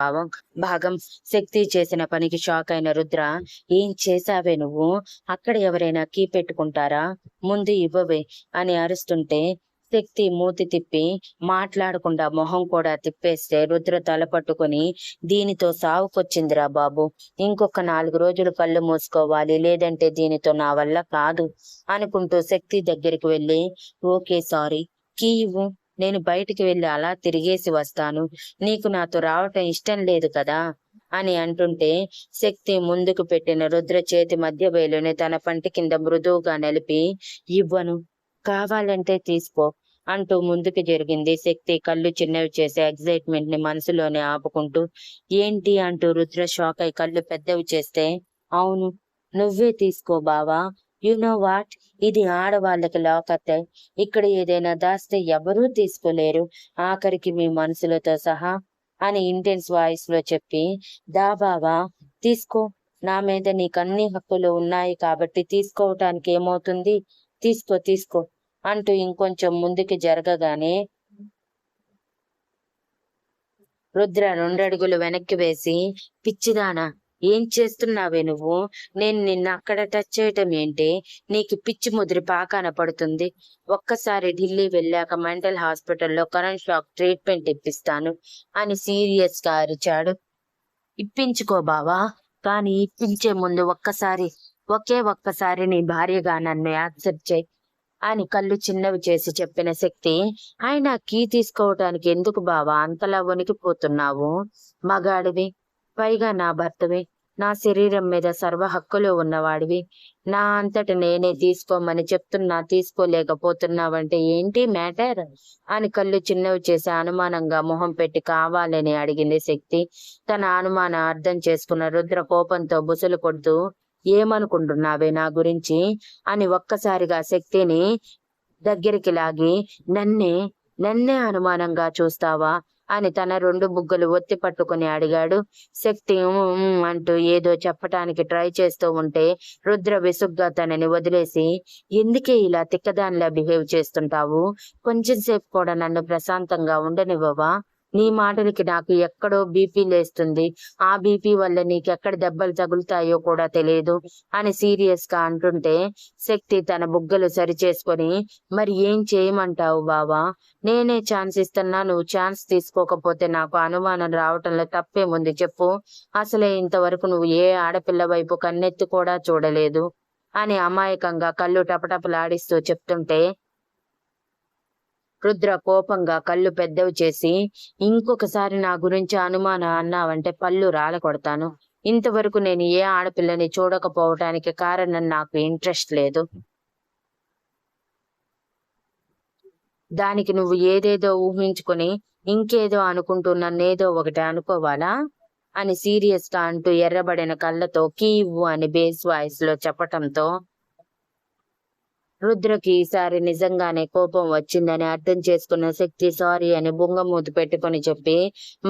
భావం భాగం శక్తి చేసిన పనికి షాక్ అయిన రుద్ర, ఏం చేశావే నువ్వు? అక్కడ ఎవరైనా కీ పెట్టుకుంటారా? ముందు ఇవ్వవే అని అరుస్తుంటే శక్తి మూతి తిప్పి మాట్లాడకుండా మొహం కూడా తిప్పేస్తే రుద్ర తల పట్టుకుని, దీనితో సావుకొచ్చిందిరా బాబు, ఇంకొక 4 రోజులు కళ్ళు మూసుకోవాలి, లేదంటే దీనితో నా వల్ల కాదు అనుకుంటూ శక్తి దగ్గరికి వెళ్ళి, ఓకే సారీ, కీ ఇవ్వు, నేను బయటికి వెళ్ళి అలా తిరిగేసి వస్తాను, నీకు నాతో రావటం ఇష్టం లేదు కదా అని అంటుంటే శక్తి ముందుకు పెట్టిన రుద్ర చేతి మధ్య వేలుని తన పంటి కింద మృదువుగా నిలిపి, ఇవ్వను, కావాలంటే తీసుకో అంటూ ముందుకు జరిగింది. శక్తి కళ్ళు చిన్నవి చేసే ఎగ్జైట్మెంట్ ని మనసులోనే ఆపుకుంటూ, ఏంటి అంటూ రుద్ర షాక్ అయి కళ్ళు పెద్దవి చేస్తే, అవును, నువ్వే తీసుకో బావా, యు నో వాట్, ఇది ఆడవాళ్ళకి లాకతే, ఇక్కడ ఏదైనా దాస్తే ఎవరూ తీసుకోలేరు, ఆఖరికి మీ మనసులతో సహా అని ఇంటెన్స్ వాయిస్ లో చెప్పి, దా బావా తీసుకో, నా మీద నీకన్ని హక్కులు ఉన్నాయి కాబట్టి తీసుకోవటానికి ఏమవుతుంది, తీసుకో తీసుకో అంటూ ఇంకొంచెం ముందుకు జరగగానే రుద్ర 2 అడుగులు వెనక్కి వేసి, పిచ్చిదానా, ఏం చేస్తున్నావే నువ్వు? నేను నిన్న అక్కడ టచ్ చేయటం ఏంటి? నీకు పిచ్చి ముదిరి పాకాన పడుతుంది. ఒక్కసారి ఢిల్లీ వెళ్ళాక మెంటల్ హాస్పిటల్లో కరెంట్ షాక్ ట్రీట్మెంట్ ఇప్పిస్తాను అని సీరియస్ గా అరిచాడు. ఇప్పించుకో బావా, కానీ ఇప్పించే ముందు ఒకే ఒక్కసారి నీ భార్యగా నన్ను యాక్సెప్ట్ చేయి అని కళ్ళు చిన్నవి చేసి చెప్పిన శక్తి, అయినా కీ తీసుకోవటానికి ఎందుకు బావా అంతలా వణికిపోతున్నావు? మగాడివి, పైగా నా భర్తవి, నా శరీరం మీద సర్వ హక్కులు ఉన్నవాడివి, నా అంతట నేనే తీసుకోమని చెప్తున్నా తీసుకోలేకపోతున్నావంటే ఏంటి మ్యాటర్ అని కళ్ళు చిన్నవి చేసి అనుమానంగా మొహం పెట్టి కావాలని అడిగింది శక్తి. తన అనుమానం అర్థం చేసుకున్న రుద్ర కోపంతో బుసలు కొడుతూ, ఏమనుకుంటున్నావే నా గురించి అని ఒక్కసారిగా శక్తిని దగ్గరికి లాగి, నన్నే అనుమానంగా చూస్తావా అని తన 2 బుగ్గలు ఒత్తి పట్టుకుని అడిగాడు. శక్తి అంటూ ఏదో చెప్పటానికి ట్రై చేస్తూ ఉంటే రుద్ర విసుగ్గా తనని వదిలేసి, ఎందుకే ఇలా తిక్కదానిలా బిహేవ్ చేస్తుంటావు? కొంచెం సేపు కూడా నన్ను ప్రశాంతంగా ఉండనివ్వవా? నీ మాటలకి నాకు ఎక్కడో బీపీ లేస్తుంది, ఆ బీపీ వల్ల నీకెక్కడ దెబ్బలు తగులుతాయో కూడా తెలియదు అని సీరియస్ గా అంటుంటే శక్తి తన బుగ్గలు సరి చేసుకొని, మరి ఏం చేయమంటావు బావా? నేనే ఛాన్స్ ఇస్తున్నా, నువ్వు ఛాన్స్ తీసుకోకపోతే నాకు అనుమానం రావటంలో తప్పేముంది చెప్పు? అసలే ఇంతవరకు నువ్వు ఏ ఆడపిల్ల వైపు కన్నెత్తి కూడా చూడలేదు అని అమాయకంగా కళ్ళు టపటపలాడిస్తూ చెప్తుంటే రుద్ర కోపంగా కళ్ళు పెద్దవి చేసి, ఇంకొకసారి నా గురించి అనుమానం అన్నావంటే పళ్ళు రాలకొడతాను. ఇంతవరకు నేను ఏ ఆడపిల్లని చూడకపోవటానికి కారణం నాకు ఇంట్రెస్ట్ లేదు. దానికి నువ్వు ఏదేదో ఊహించుకుని ఇంకేదో అనుకుంటూ నన్నేదో ఒకటి అనుకోవాలా అని సీరియస్ గా అంటూ ఎర్రబడిన కళ్ళతో కీవు అని బేస్ వాయిస్ లో చెప్పటంతో రుద్రకి ఈసారి నిజంగానే కోపం వచ్చిందని అర్థం చేసుకున్న శక్తి సారీ అని బుంగమూతి పెట్టుకుని చెప్పి,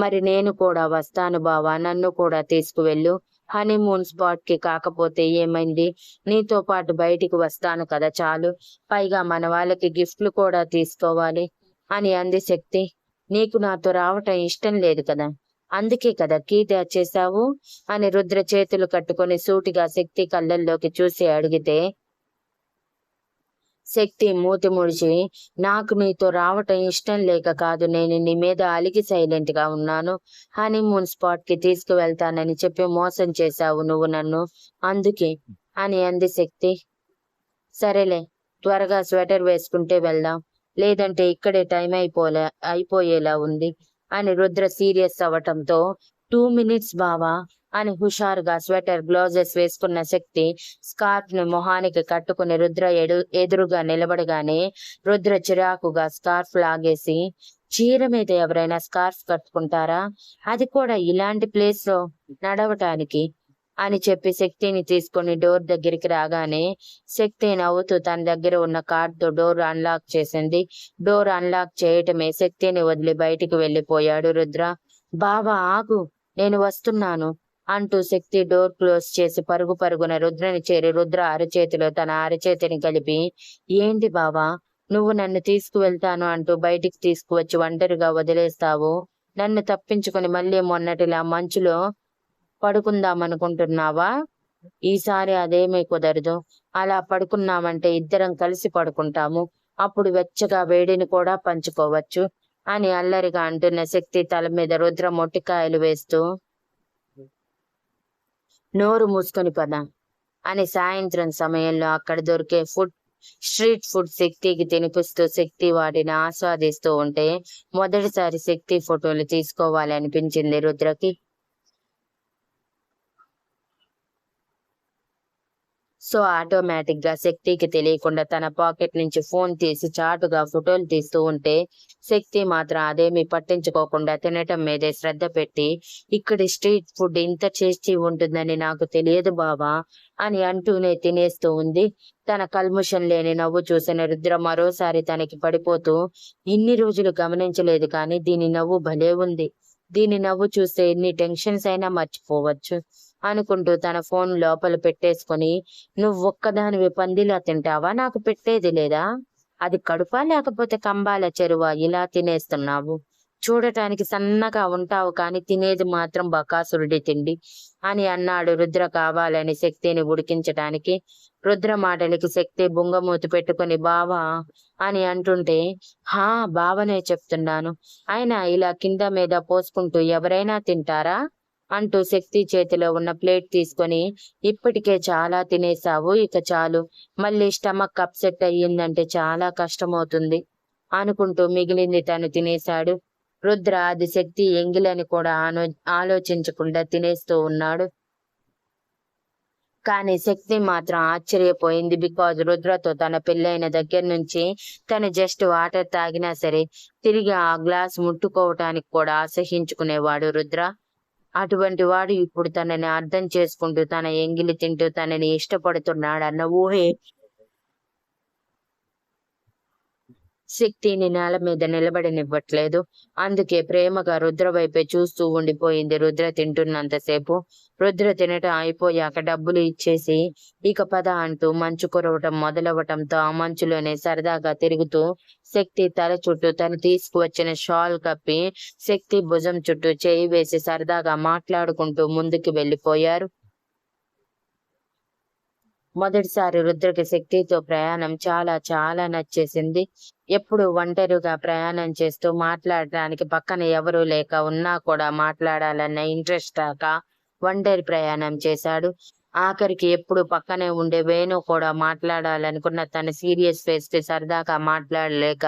మరి నేను కూడా వస్తాను బావా, నన్ను కూడా తీసుకువెళ్ళు, హనీమూన్ స్పాట్ కి కాకపోతే ఏమైంది, నీతో పాటు బయటికి వస్తాను కదా చాలు, పైగా మన వాళ్ళకి గిఫ్ట్లు కూడా తీసుకోవాలి అని అంది శక్తి. నీకు నాతో రావటం ఇష్టం లేదు కదా, అందుకే కదా కీ తెచ్చేశావు అని రుద్ర చేతులు కట్టుకుని సూటిగా శక్తి కళ్ళల్లోకి చూసి అడిగితే శక్తి మూతి ముడిచి, నాకు నీతో రావటం ఇష్టం లేక కాదు, నేను నీ మీద అలిగి సైలెంట్ గా ఉన్నాను, హనీమూన్ స్పాట్ కి తీసుకువెళ్తానని చెప్పి మోసం చేశావు నువ్వు నన్ను, అందుకే అని అంది శక్తి. సరేలే, త్వరగా స్వెటర్ వేసుకుంటే వెళ్దాం, లేదంటే ఇక్కడే టైం అయిపోయేలా ఉంది అని రుద్ర సీరియస్ అవ్వటంతో 2 minutes బావా అని హుషారుగా స్వెటర్ గ్లౌజెస్ వేసుకున్న శక్తి స్కార్ఫ్ ను మొహానికి కట్టుకుని రుద్ర ఎదురుగా నిలబడగానే రుద్ర చిరాకుగా స్కార్ఫ్ లాగేసి, చీర మీద ఎవరైనా స్కార్ఫ్ కట్టుకుంటారా, అది కూడా ఇలాంటి ప్లేస్ లో నడవటానికి అని చెప్పి శక్తిని తీసుకుని డోర్ దగ్గరికి రాగానే శక్తి నవ్వుతూ తన దగ్గర ఉన్న కార్డ్తో డోర్ అన్లాక్ చేసింది. డోర్ అన్లాక్ చేయటమే శక్తిని వదిలి బయటికి వెళ్లిపోయాడు రుద్ర. బావా ఆగు, నేను వస్తున్నాను అంటూ శక్తి డోర్ క్లోజ్ చేసి పరుగు పరుగున రుద్రని చేరి రుద్ర అరచేతిలో తన అరచేతిని కలిపి, ఏంటి బావా, నువ్వు నన్ను తీసుకువెళ్తాను అంటూ బయటికి తీసుకువచ్చి ఒంటరిగా వదిలేస్తావు, నన్ను తప్పించుకొని మళ్ళీ మొన్నటిలా మంచులో పడుకుందామనుకుంటున్నావా? ఈసారి అదేమీ కుదరదు. అలా పడుకున్నామంటే ఇద్దరం కలిసి పడుకుంటాము. అప్పుడు వెచ్చగా వేడిని కూడా పంచుకోవచ్చు అని అల్లరిగా అంటున్న శక్తి తల మీద రుద్ర మొట్టికాయలు వేస్తూ, నోరు మూసుకొని పద అని సాయంత్రం సమయంలో అక్కడ దొరికే స్ట్రీట్ ఫుడ్ శక్తికి తినిపిస్తూ శక్తి వాటిని ఆస్వాదిస్తూ ఉంటే మొదటిసారి శక్తి ఫోటోలు తీసుకోవాలి అనిపించింది రుద్రకి. సో ఆటోమేటిక్ గా శక్తికి తెలియకుండా తన పాకెట్ నుంచి ఫోన్ తీసి చాటుగా ఫోటోలు తీస్తూ ఉంటే శక్తి మాత్రం అదేమీ పట్టించుకోకుండా తినటం మీదే శ్రద్ధ పెట్టి, ఇక్కడి స్ట్రీట్ ఫుడ్ ఇంత టేస్టీ ఉంటుందని నాకు తెలియదు బావా అని అంటూనే తినేస్తూ ఉంది. తన కల్ముషం లేని నవ్వు చూసిన రుద్ర మరోసారి తనకి పడిపోతూ, ఇన్ని రోజులు గమనించలేదు కానీ దీని నవ్వు భలే ఉంది. దీని నవ్వు చూస్తే ఎన్ని టెన్షన్స్ అయినా మర్చిపోవచ్చు అనుకుంటూ తన ఫోన్ లోపల పెట్టేసుకొని, నువ్వొక్కదానివి పందిలా తింటావా? నాకు పెట్టేది లేదా? అది కడుపా లేకపోతే కంబాల చెరువా ఇలా తినేస్తున్నావు? చూడటానికి సన్నగా ఉంటావు కానీ తినేది మాత్రం బకాసురుడి తిండి అని అన్నాడు రుద్ర కావాలని శక్తిని ఉడికించటానికి. రుద్ర మాటలకి శక్తి బుంగమూతి పెట్టుకుని బావా అని అంటుంటే, హా బావనే చెప్తున్నాను, అయినా ఇలా కింద మీద పోసుకుంటూ ఎవరైనా తింటారా అంటూ శక్తి చేతిలో ఉన్న ప్లేట్ తీసుకొని, ఇప్పటికే చాలా తినేసావు, ఇక చాలు, మళ్ళీ స్టమక్ అప్సెట్ అయ్యిందంటే చాలా కష్టమవుతుంది అనుకుంటూ మిగిలింది తను తినేశాడు. రుద్ర అది శక్తి ఎంగిలని కూడా ఆలోచించకుండా తినేస్తూ ఉన్నాడు. కానీ శక్తి మాత్రం ఆశ్చర్యపోయింది. బికాజ్ రుద్రతో తన పెళ్ళైన దగ్గర నుంచి తను జస్ట్ వాటర్ తాగినా సరే తిరిగి ఆ గ్లాస్ ముట్టుకోవటానికి కూడా అసహించుకునేవాడు రుద్ర. అటువంటి వాడు ఇప్పుడు తనని అర్థం చేసుకుంటూ తన ఎంగిలి తింటూ తనని ఇష్టపడుతున్నాడన్న ఊహే శక్తిని నేల మీద నిలబడనివ్వట్లేదు. అందుకే ప్రేమగా రుద్ర వైపే చూస్తూ ఉండిపోయింది రుద్ర తింటున్నంతసేపు. రుద్ర తినటం అయిపోయాక డబ్బులు ఇచ్చేసి ఇక పద అంటూ మంచు కురవటం మొదలవటంతో ఆ మంచులోనే సరదాగా తిరుగుతూ శక్తి తల చుట్టూ తను తీసుకువచ్చిన షాల్ కప్పి శక్తి భుజం చుట్టూ చేయి వేసి సరదాగా మాట్లాడుకుంటూ ముందుకు వెళ్ళిపోయారు. మొదటిసారి రుద్రకి శక్తితో ప్రయాణం చాలా చాలా నచ్చేసింది. ఎప్పుడు ఒంటరిగా ప్రయాణం చేస్తూ మాట్లాడటానికి పక్కన ఎవరూ లేక ఉన్నా కూడా మాట్లాడాలన్న ఇంట్రెస్ట్ రాక ఒంటరి ప్రయాణం చేశాడు. ఆఖరికి ఎప్పుడు పక్కనే ఉండే వేణు కూడా మాట్లాడాలనుకున్న తన సీరియస్ ఫేస్ కి సరదాగా మాట్లాడలేక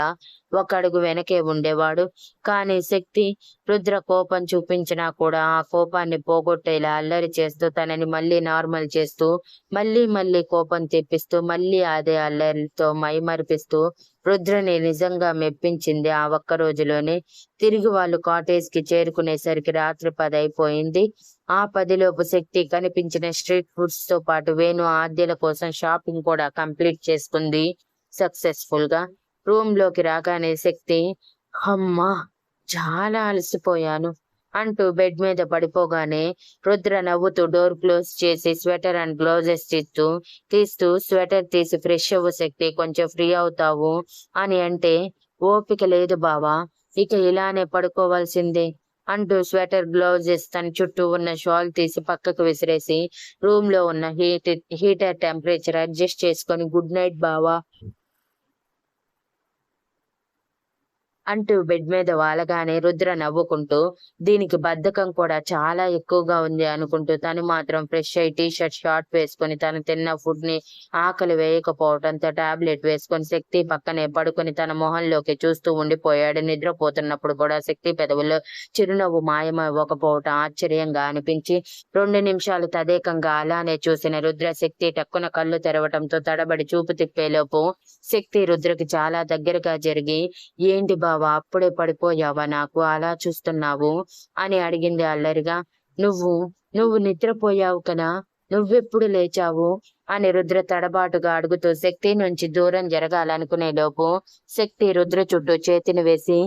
ఒక అడుగు వెనకే ఉండేవాడు. కానీ శక్తి రుద్ర కోపం చూపించినా కూడా ఆ కోపాన్ని పోగొట్టేలా అల్లరి చేస్తూ తనని మళ్ళీ నార్మల్ చేస్తూ మళ్ళీ మళ్ళీ కోపం తెప్పిస్తూ మళ్ళీ అదే అల్లరితో మైమరిపిస్తూ రుద్రని నిజంగా మెప్పించింది ఆ ఒక్క రోజులోనే. తిరిగి వాళ్ళు కాటేజ్ కి చేరుకునేసరికి రాత్రి 10 అయిపోయింది. ఆ 10లోపు శక్తి కనిపించిన స్ట్రీట్ ఫుడ్స్ తో పాటు వేణు ఆద్యల కోసం షాపింగ్ కూడా కంప్లీట్ చేసుకుంది సక్సెస్ఫుల్ గా. రూమ్ లోకి రాగానే శక్తి, అమ్మా చాలా అలసిపోయాను అంటూ బెడ్ మీద పడిపోగానే రుద్ర నవ్వుతూ డోర్ క్లోజ్ చేసి స్వెటర్ అండ్ గ్లౌజెస్ తీస్తూ స్వెటర్ తీసి ఫ్రెష్ అవ్వు శక్తి, కొంచెం ఫ్రీ అవుతావు అని అంటే, ఓపిక లేదు బావా, ఇక ఇలానే పడుకోవాల్సిందే అంటూ స్వెటర్ గ్లౌజెస్ తన చుట్టూ ఉన్న షాల్ తీసి పక్కకు విసిరేసి రూమ్ లో ఉన్న హీటర్ టెంపరేచర్ అడ్జస్ట్ చేసుకొని గుడ్ నైట్ బావా అంటూ బెడ్ మీద వాలగానే రుద్ర నవ్వుకుంటూ, దీనికి బద్ధకం కూడా చాలా ఎక్కువగా ఉంది అనుకుంటూ తను మాత్రం ఫ్రెష్ అయి టీషర్ట్ షార్ట్ వేసుకుని తను తిన్న ఫుడ్ ని ఆకలి వేయకపోవడంతో టాబ్లెట్ వేసుకొని శక్తి పక్కనే పడుకుని తన మొహంలోకి చూస్తూ ఉండిపోయాడు. నిద్రపోతున్నప్పుడు కూడా శక్తి పెదవుల్లో చిరునవ్వు మాయమవ్వకపోవటం ఆశ్చర్యంగా అనిపించి 2 నిమిషాలు తదేకంగా అలానే చూసిన రుద్ర శక్తి టక్కున కళ్ళు తెరవటంతో తడబడి చూపు తిప్పేలోపు శక్తి రుద్రకి చాలా దగ్గరగా జరిగి, ఏంటి బావా అప్పుడే పడిపోయావా, నాకు అలా చూస్తున్నావు అని అడిగింది అల్లరిగా. నువ్వు నిద్రపోయావు కదా, నువ్వెప్పుడు లేచావు అని రుద్ర తడబాటుగా అడుగుతూ శక్తి నుంచి దూరం జరగాలనుకునే లోపు శక్తి రుద్ర చుట్టూ చేతిని వేసి,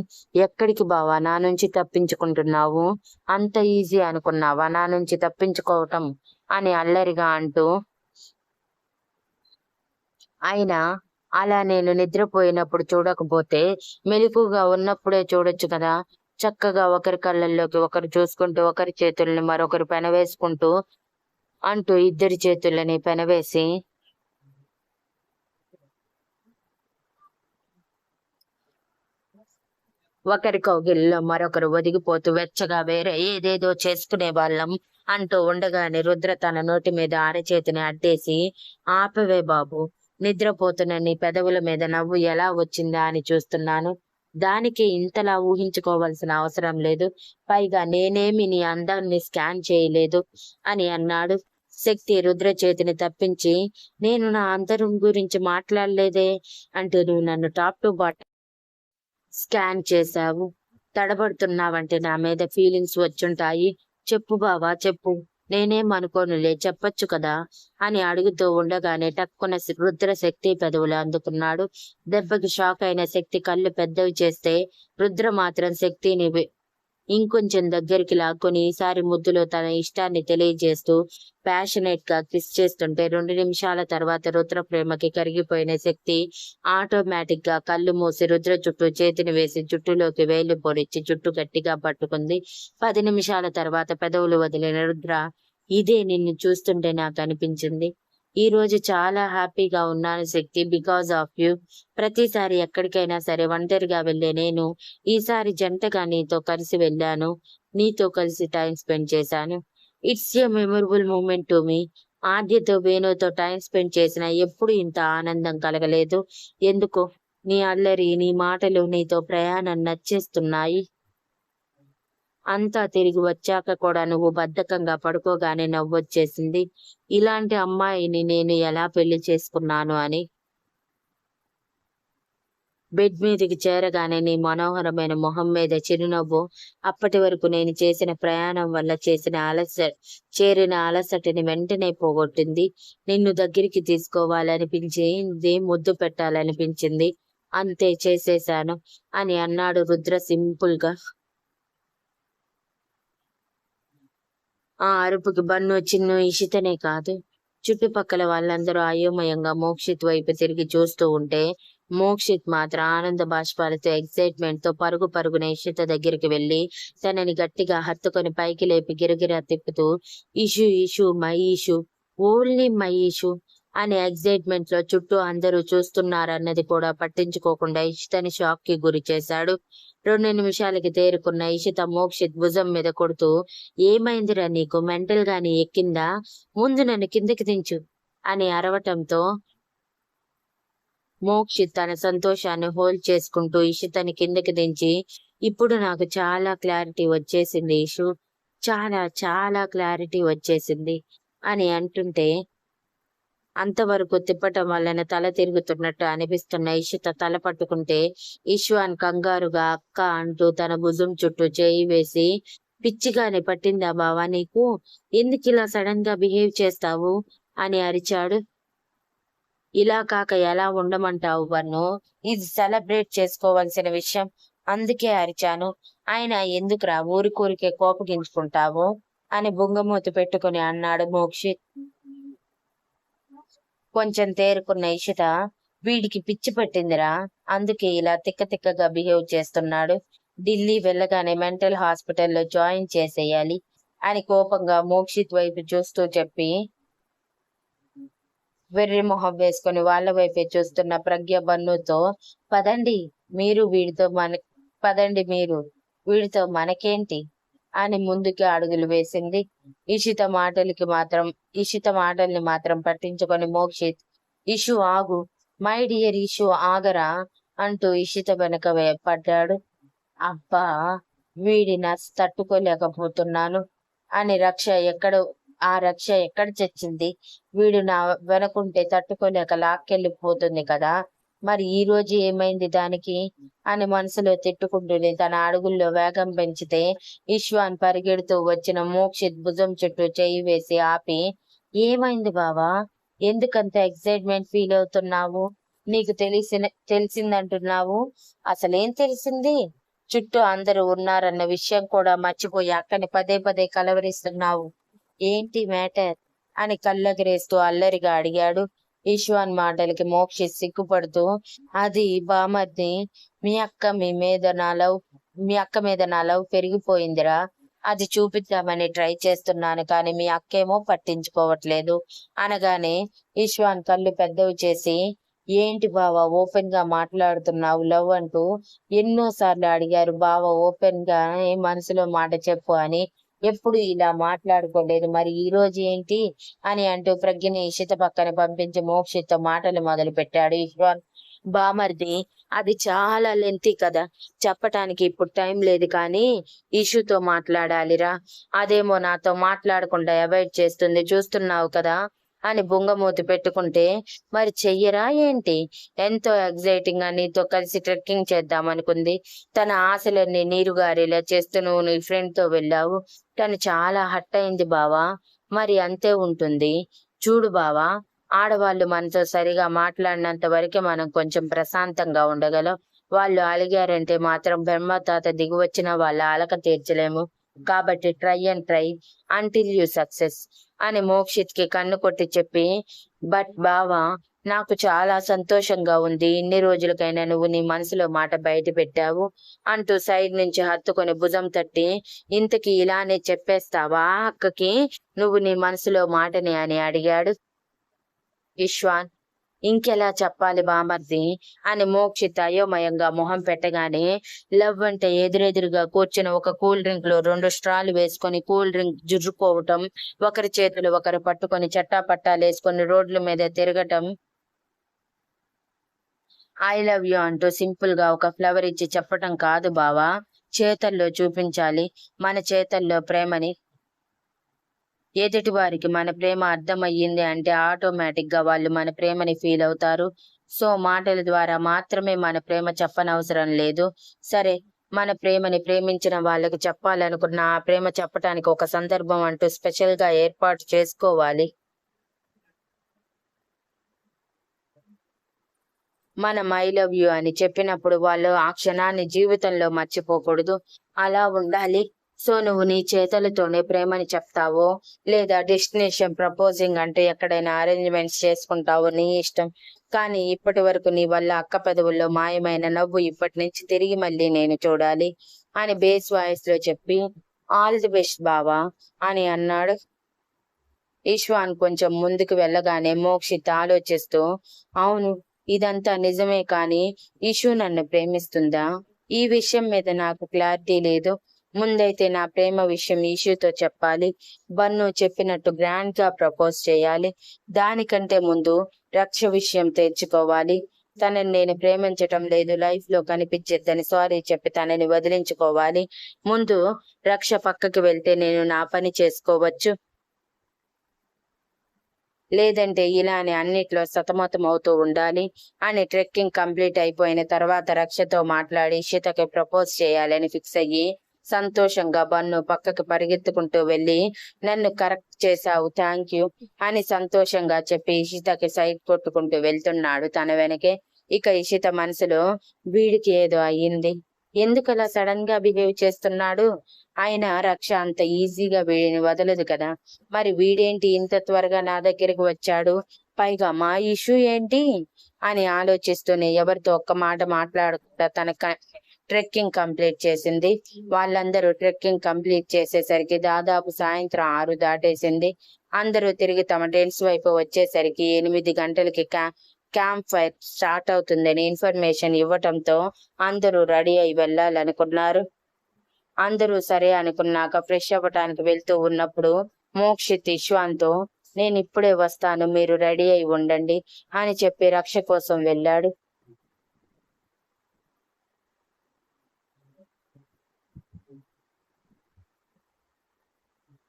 ఎక్కడికి బావా నా నుంచి తప్పించుకుంటున్నావు, అంత ఈజీ అనుకున్నావా నా నుంచి తప్పించుకోవటం అని అల్లరిగా అంటూ, అయినా అలా నేను నిద్రపోయినప్పుడు చూడకపోతే మెలకుగా ఉన్నప్పుడే చూడొచ్చు కదా, చక్కగా ఒకరి కళ్ళల్లోకి ఒకరు చూసుకుంటూ ఒకరి చేతుల్ని మరొకరు పెనవేసుకుంటూ అంటూ ఇద్దరి చేతులని పెనవేసి ఒకరి కౌగిలిలో మరొకరు ఒదిగిపోతూ వెచ్చగా వేరే ఏదేదో చేసుకునే వాళ్ళం అంటూ ఉండగానే రుద్ర తన నోటి మీద అరచేతిని అడ్డేసి, ఆపవే బాబు, నిద్రపోతున్న నీ పెదవుల మీద నవ్వు ఎలా వచ్చిందా అని చూస్తున్నాను. దానికి ఇంతలా ఊహించుకోవాల్సిన అవసరం లేదు. పైగా నేనేమి నీ అందాన్ని స్కాన్ చేయలేదు అని అన్నాడు. శక్తి రుద్ర చేతిని తప్పించి, నేను నా అందరం గురించి మాట్లాడలేదే, అంటే నువ్వు నన్ను టాప్ టు బాటం స్కాన్ చేశావు. తడబడుతున్నావంటే నా మీద ఫీలింగ్స్ వచ్చుంటాయి. చెప్పు బావా చెప్పు. నేనేం అనుకోనులే, చెప్పొచ్చు కదా అని అడుగుతూ ఉండగానే టక్కున రుద్ర శక్తి పెదవులు అందుకున్నాడు. దెబ్బకి షాక్ అయిన శక్తి కళ్ళు పెద్దవి చేస్తే రుద్ర మాత్రం శక్తిని ఇంకొంచెం దగ్గరికి లాక్కొని ఈసారి ముద్దులో తన ఇష్టాన్ని తెలియజేస్తూ ప్యాషనేట్ గా కిస్ చేస్తుంటే 2 నిమిషాల తర్వాత రుద్ర ప్రేమకి కరిగిపోయిన శక్తి ఆటోమేటిక్ గా కళ్ళు మూసి రుద్ర చుట్టూ చేతిని వేసి జుట్టులోకి వేళ్లు పొడిచి జుట్టు గట్టిగా పట్టుకుంది. 10 నిమిషాల తర్వాత పెదవులు వదిలిన రుద్ర, ఇదే నిన్ను చూస్తుంటే నాకు అనిపించింది. ఈ రోజు చాలా హ్యాపీగా ఉన్నాను శక్తి, బికాజ్ ఆఫ్ యూ. ప్రతిసారి ఎక్కడికైనా సరే ఒంటరిగా వెళ్లే నేను ఈసారి జంటగా నీతో కలిసి వెళ్ళాను. నీతో కలిసి టైం స్పెండ్ చేశాను. It's a memorable moment to me. ఆద్యతో వేణుతో టైం స్పెండ్ చేసినా ఎప్పుడు ఇంత ఆనందం కలగలేదు. ఎందుకో నీ అల్లరి, నీ మాటలు, నీతో ప్రయాణం నచ్చేస్తున్నాయి. అంతా తిరిగి వచ్చాక కూడా నువ్వు బద్ధకంగా పడుకోగానే నవ్వొచ్చేసింది. ఇలాంటి అమ్మాయిని నేను ఎలా పెళ్లి చేసుకున్నాను అని. బెడ్ మీదకి చేరగానే నీ మనోహరమైన మొహం మీద చిరునవ్వు అప్పటి వరకు నేను చేసిన ప్రయాణం వల్ల చేరిన అలసటని వెంటనే పోగొట్టింది. నిన్ను దగ్గరికి తీసుకోవాలనిపించింది, ముద్దు పెట్టాలనిపించింది. అంతే, చేసేశాను అని అన్నాడు రుద్ర సింపుల్ గా. ఆ అరుపుకి బన్ను, చిన్ను, ఇషితనే కాదు, చుట్టుపక్కల వాళ్ళందరూ అయోమయంగా మోక్షిత్ వైపు తిరిగి చూస్తూ ఉంటే మోక్షిత్ మాత్రం ఆనంద బాష్పాలతో ఎక్సైట్మెంట్ తో పరుగు పరుగున ఇషిత దగ్గరికి వెళ్లి తనని గట్టిగా హత్తుకొని పైకి లేపి గిరగిరా తిప్పుతూ, ఇషు ఇషు మై ఇషు, ఓన్లీ మై ఇషు అనే ఎక్సైట్మెంట్ లో చుట్టూ అందరూ చూస్తున్నారన్నది కూడా పట్టించుకోకుండా ఇషితని షాక్ కి గురి చేశాడు. 2 నిమిషాలకి తేరుకున్న ఇషిత మోక్షిత్ భుజం మీద కొడుతూ, ఏమైందిరా నీకు, మెంటల్ గాని ఎక్కిందా, ముందు నన్ను కిందకి దించు అని అరవటంతో మోక్షిత్ తన సంతోషాన్ని హోల్డ్ చేసుకుంటూ ఇషితని కిందకి దించి, ఇప్పుడు నాకు చాలా క్లారిటీ వచ్చేసింది ఇషు, చాలా చాలా క్లారిటీ వచ్చేసింది అని అంటుంటే అంతవరకు తిప్పటం వలన తల తిరుగుతున్నట్టు అనిపిస్తున్న ఇషిత తల పట్టుకుంటే ఈశ్వాన్ కంగారుగా అక్క అంటూ తన భుజం చుట్టూ చేయి వేసి, పిచ్చిగానే పట్టిందా బావా నీకు, ఎందుకు ఇలా సడన్ గా బిహేవ్ చేస్తావు అని అరిచాడు. ఇలా కాక ఎలా ఉండమంటావు బన్ను, ఇది సెలబ్రేట్ చేసుకోవాల్సిన విషయం, అందుకే అరిచాను. ఆయన ఎందుకురా ఊరికూరికే కోపగించుకుంటావు అని బుంగమూతి పెట్టుకుని అన్నాడు మోక్షిత్. కొంచెం తేరుకున్న ఇషిత, వీడికి పిచ్చి పట్టిందిరా, అందుకే ఇలా తిక్క తిక్కగా బిహేవ్ చేస్తున్నాడు. ఢిల్లీ వెళ్ళగానే మెంటల్ హాస్పిటల్లో జాయిన్ చేసేయాలి అని కోపంగా మోక్షిత్ వైపు చూస్తూ చెప్పి వెర్రి మొహం వేసుకుని వాళ్ళ వైపే చూస్తున్న ప్రజ్ఞ బన్నుతో, పదండి మీరు వీడితో పదండి మీరు వీడితో మనకేంటి అని ముందుకి అడుగులు వేసింది. ఇషిత మాటల్ని మాత్రం పట్టించుకొని మోక్షిత్, ఇషు ఆగు, మై డియర్ ఇషు ఆగరా అంటూ ఇషిత వెనక పడ్డాడు. అబ్బా, వీడి నస్ తట్టుకోలేకపోతున్నాను అని ఆ రక్ష ఎక్కడ చచ్చింది, వీడు నా వెనకుంటే తట్టుకోలేక లాక్కెళ్ళిపోతుంది కదా, మరి ఈ రోజు ఏమైంది దానికి అని మనసులో తిట్టుకుంటూనే తన అడుగుల్లో వేగం పెంచితే ఈశ్వాన్ పరిగెడుతూ వచ్చిన మోక్షిత్ భుజం చుట్టూ చేయి వేసి ఆపి, ఏమైంది బావా, ఎందుకంత ఎక్సైట్మెంట్ ఫీల్ అవుతున్నావు, నీకు తెలిసిందంటున్నావు, అసలేం తెలిసింది, చుట్టూ అందరూ ఉన్నారన్న విషయం కూడా మర్చిపోయి అక్కని పదే పదే కలవరిస్తున్నావు, ఏంటి మ్యాటర్ అని కళ్ళెగరేస్తూ అల్లరిగా అడిగాడు. ఈశ్వాన్ మాటలకి మోక్షిత్ సిగ్గుపడుతూ, అది బామర్ది, మీ అక్క మీ మీద నా లవ్ మీ అక్క మీద నా లవ్ పెరిగిపోయిందిరా. అది చూపిద్దామని ట్రై చేస్తున్నాను కానీ మీ అక్కేమో పట్టించుకోవట్లేదు అనగానే ఈశ్వాన్ కళ్ళు పెద్దవి చేసి, ఏంటి బావ ఓపెన్ గా మాట్లాడుతున్నావు లవ్ అంటూ ఎన్నోసార్లు అడిగారు బావ ఓపెన్ గా మనసులో మాట చెప్పు అని. ఎప్పుడు ఇలా మాట్లాడుకోలేదు, మరి ఈ రోజు ఏంటి అని అంటూ ప్రజ్ఞని ఇషిత పక్కన పంపించి మోక్షిత్తో మాటలు మొదలు పెట్టాడు ఈశ్వర్. బామర్ది, అది చాలా లెంతీ కదా, చెప్పటానికి ఇప్పుడు టైం లేదు కానీ ఇష్యూతో మాట్లాడాలిరా. అదేమో నాతో మాట్లాడకుండా అవాయిడ్ చేస్తుంది, చూస్తున్నావు కదా అని బుంగమూతి పెట్టుకుంటే, మరి చెయ్యరా ఏంటి? ఎంతో ఎగ్జైటింగ్ గా నీతో కలిసి ట్రెక్కింగ్ చేద్దాం అనుకుంది. తన ఆశలన్నీ నీరుగారేలా చేస్తూ నువ్వు నీ ఫ్రెండ్ తో వెళ్ళావు. తను చాలా హట్ అయింది బావా. మరి అంతే ఉంటుంది. చూడు బావా, ఆడవాళ్ళు మనతో సరిగా మాట్లాడినంత వరకే మనం కొంచెం ప్రశాంతంగా ఉండగలం. వాళ్ళు అలిగారంటే మాత్రం బ్రహ్మతాత దిగువచ్చిన వాళ్ళ అలక తీర్చలేము. కాబట్టి try and try until you success అని మోక్షిత్ కి కన్ను కొట్టి చెప్పి, బట్ బావా నాకు చాలా సంతోషంగా ఉంది, ఇన్ని రోజులకైనా నువ్వు నీ మనసులో మాట బయట పెట్టావు అంటూ సైడ్ నుంచి హత్తుకొని భుజం తట్టి, ఇంతకీ ఇలానే చెప్పేస్తావా అక్కకి నువ్వు నీ మనసులో మాటని అని అడిగాడు విశ్వాన్. ఇంకెలా చెప్పాలి బామర్ది అని మోక్షిత్ అయోమయంగా మొహం పెట్టగానే, లవ్ అంటే ఎదురెదురుగా కూర్చుని ఒక కూల్ డ్రింక్ లో 2 స్ట్రాలు వేసుకొని కూల్ డ్రింక్ జుర్రుకోవటం, ఒకరి చేతులు ఒకరు పట్టుకొని చట్టాపట్టాలేసుకొని రోడ్ల మీద తిరగటం, ఐ లవ్ యూ అంటూ సింపుల్ గా ఒక ఫ్లవర్ ఇచ్చి చెప్పటం కాదు బావా, చేతల్లో చూపించాలి మన చేతల్లో ప్రేమని. ఎదుటి వారికి మన ప్రేమ అర్థమయ్యింది అంటే ఆటోమేటిక్ గా వాళ్ళు మన ప్రేమని ఫీల్ అవుతారు. సో మాటల ద్వారా మాత్రమే మన ప్రేమ చెప్పనవసరం లేదు. సరే, మన ప్రేమని ప్రేమించిన వాళ్ళకి చెప్పాలనుకున్న ఆ ప్రేమ చెప్పటానికి ఒక సందర్భం అంటూ స్పెషల్ గా ఏర్పాటు చేసుకోవాలి. మనం ఐ లవ్ యూ అని చెప్పినప్పుడు వాళ్ళు ఆ క్షణాన్ని జీవితంలో మర్చిపోకూడదు. అలా ఉండాలి. సో నువ్వు నీ చేతులతోనే ప్రేమని చెప్తావో లేదా డెస్టినేషన్ ప్రపోజింగ్ అంటే ఎక్కడైనా అరేంజ్మెంట్స్ చేసుకుంటావో నీ ఇష్టం. కానీ ఇప్పటి వరకు నీ వల్ల అక్క పెదవుల్లో మాయమైన నవ్వు ఇప్పటి నుంచి తిరిగి మళ్ళీ నేను చూడాలి అని బేస్ వాయిస్ లో చెప్పి, ఆల్ ది బెస్ట్ బావా అని అన్నాడు. ఈశ్వాన్ కొంచెం ముందుకు వెళ్ళగానే మోక్షిత్ ఆలోచిస్తూ, అవును, ఇదంతా నిజమే కానీ ఇషు నన్ను ప్రేమిస్తుందా? ఈ విషయం మీద నాకు క్లారిటీ లేదు. ముందైతే నా ప్రేమ విషయం ఇషుతో చెప్పాలి. బన్ను చెప్పినట్టు గ్రాండ్ గా ప్రపోజ్ చేయాలి. దానికంటే ముందు రక్ష విషయం తెచ్చుకోవాలి. తనని నేను ప్రేమించటం లేదు, లైఫ్ లో కనిపించేద్దని సారీ చెప్పి తనని వదిలించుకోవాలి. ముందు రక్ష పక్కకి వెళ్తే నేను నా పని చేసుకోవచ్చు. లేదంటే ఇలానే అన్నిట్లో సతమతం అవుతూ ఉండాలి అని ట్రెక్కింగ్ కంప్లీట్ అయిపోయిన తర్వాత రక్షతో మాట్లాడి ఇషితకి ప్రపోజ్ చేయాలని ఫిక్స్ అయ్యి సంతోషంగా బన్ను పక్కకి పరిగెత్తుకుంటూ వెళ్ళి, నన్ను కరెక్ట్ చేశావు, థ్యాంక్ యూ అని సంతోషంగా చెప్పి ఇషితకి సైడ్ కొట్టుకుంటూ వెళ్తున్నాడు తన వెనకే. ఇక ఇషిత మనసులో, వీడికి ఏదో అయ్యింది, ఎందుకలా సడన్ గా బిహేవ్ చేస్తున్నాడు? ఆయన రక్ష అంత ఈజీగా వీడిని వదలదు కదా, మరి వీడేంటి ఇంత త్వరగా నా దగ్గరికి వచ్చాడు, పైగా మా ఇష్యూ ఏంటి అని ఆలోచిస్తూనే ఎవరితో ఒక్క మాట మాట్లాడకుండా తన ట్రెక్కింగ్ కంప్లీట్ చేసింది. వాళ్ళందరూ ట్రెక్కింగ్ కంప్లీట్ చేసేసరికి దాదాపు సాయంత్రం 6 దాటేసింది. అందరూ తిరిగి తమ టెంట్స్ వైపు వచ్చేసరికి 8 గంటలకి క్యాంప్ ఫైర్ స్టార్ట్ అవుతుందని ఇన్ఫర్మేషన్ ఇవ్వటంతో అందరూ రెడీ అయి వెళ్ళాలనుకున్నారు. అందరూ సరే అనుకున్నాక ఫ్రెష్ అవ్వటానికి వెళ్తూ ఉన్నప్పుడు మోక్షిత్ ఇశ్వాన్తో, నేను ఇప్పుడే వస్తాను, మీరు రెడీ అయి ఉండండి అని చెప్పి రక్ష కోసం వెళ్ళాడు.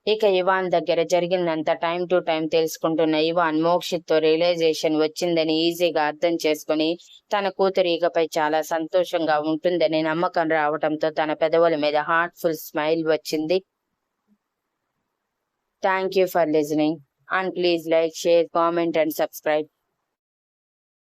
ఇక ఇవాన్ దగ్గర జరిగిందంతా టైం టు టైం తెలుసుకుంటున్న ఇవాన్ మోక్షిత్ తో రియలైజేషన్ వచ్చిందని ఈజీగా అర్థం చేసుకుని తన కూతురు ఇకపై చాలా సంతోషంగా ఉంటుందని నమ్మకం రావటంతో తన పెదవుల మీద హార్ట్ఫుల్ స్మైల్ వచ్చింది. Thank you for listening and please like, share, comment and subscribe.